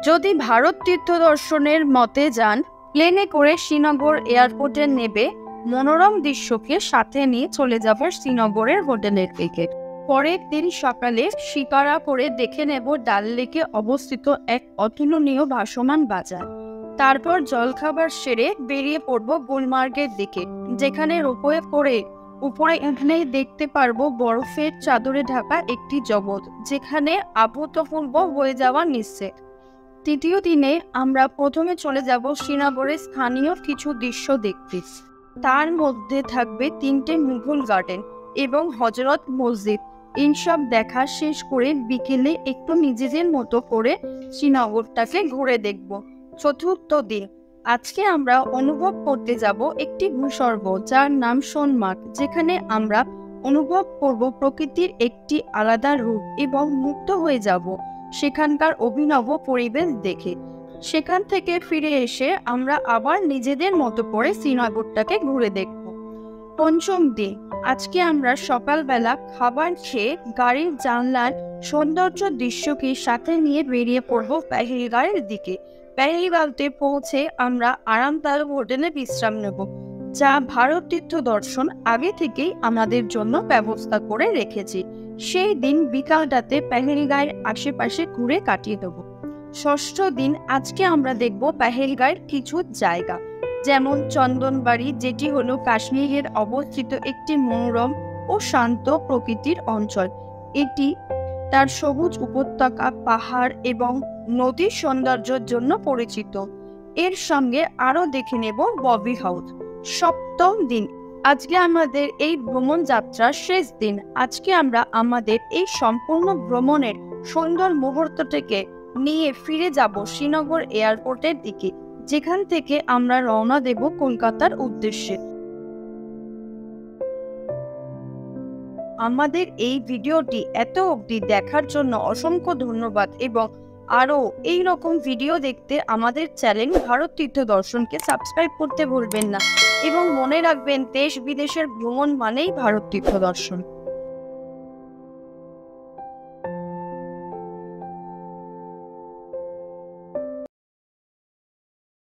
যদি ভারত তীর্থ দর্শনের মতে যান, প্লেনে করে শ্রীনগর এয়ারপোর্টে নেবে, মনোরম দৃশ্যকে সাথে নিয়ে চলে যাব শ্রীনগরের হোটেলের দিকে। পরের দিন সকালে শিকারা করে দেখে নেব ডাল লেকে অবস্থিত এক অতুলনীয় ভাসমান বাজার। তারপর জলখাবার সেরে বেরিয়ে পড়ব গুলমার্গের দিকে, যেখানে রোপওয়ে করে উপরে উঠলেই দেখতে পারবো বরফের চাদরে ঢাকা একটি জগৎ, যেখানে অভূতপূর্ব হয়ে যাওয়া নিশ্চিত। তৃতীয় দিনে আমরা প্রথমে চলে যাব শ্রীনগরের স্থানীয় কিছু দৃশ্য দেখতে। তার মধ্যে থাকবে 3টে মুঘল গার্ডেন এবং হজরত মসজিদ। এইসব দেখা শেষ করে বিকেলে একটু নিজেদের মতো করে শ্রীনগরটাকে ঘুরে দেখব। চতুর্থ দিন, আজকে আমরা অনুভব করতে যাব একটি ভূস্বর্গ, যার নাম সোনমার্গ, যেখানে আমরা অনুভব করব প্রকৃতির একটি আলাদা রূপ এবং মুগ্ধ হয়ে যাব সেখানকার অভিনব পরিবেশ দেখে। সেখান থেকে ফিরে এসে আমরা আবার নিজেদের মতো করে শ্রীনগরটাকে ঘুরে দেখব। পঞ্চম দিন, আজকে আমরা সকালবেলা খাবার খেয়ে গাড়ির জানলার সৌন্দর্য দৃশ্যকে সাথে নিয়ে বেরিয়ে পড়ব পেহেলগাঁওয়ের দিকে। পেহেলগাঁওতে পৌঁছে আমরা আরামদায়ক হোটেলে বিশ্রাম নেব, যা ভারত তীর্থ দর্শন আগে থেকেই আমাদের জন্য ব্যবস্থা করে রেখেছি। সেই দিন বিকালটাতে পেহেলগাঁওয়ের আশেপাশে ঘুরে কাটিয়ে দেব। ষষ্ঠ দিন, আজকে আমরা দেখব পেহেলগাঁওয়ের কিছু জায়গা, যেমন চন্দনবাড়ি, যেটি হলো কাশ্মীরের অবস্থিত একটি মনোরম ও শান্ত প্রকৃতির অঞ্চল। এটি তার সবুজ উপত্যকা, পাহাড় এবং নদীর সৌন্দর্যের জন্য পরিচিত। এর সঙ্গে আরো দেখে নেব ববি হাউস। সপ্তম দিন, আজকে আমাদের এই ভ্রমণ যাত্রার শেষ দিন। আজকে আমরা আমাদের এই সম্পূর্ণ ভ্রমণের সুন্দর মুহূর্তটিকে নিয়ে ফিরে যাব শ্রীনগর এয়ারপোর্টের দিকে, যেখান থেকে আমরা রওনা দেব কলকাতার উদ্দেশ্যে। আমাদের এই ভিডিওটি এত অবধি দেখার জন্য অসংখ্য ধন্যবাদ, এবং আরও এই রকম ভিডিও দেখতে আমাদের চ্যানেল ভারত তীর্থ দর্শনকে সাবস্ক্রাইব করতে ভুলবেন না, এবং মনে রাখবেন দেশ বিদেশের ভ্রমণ মানেই ভারত তীর্থ দর্শন।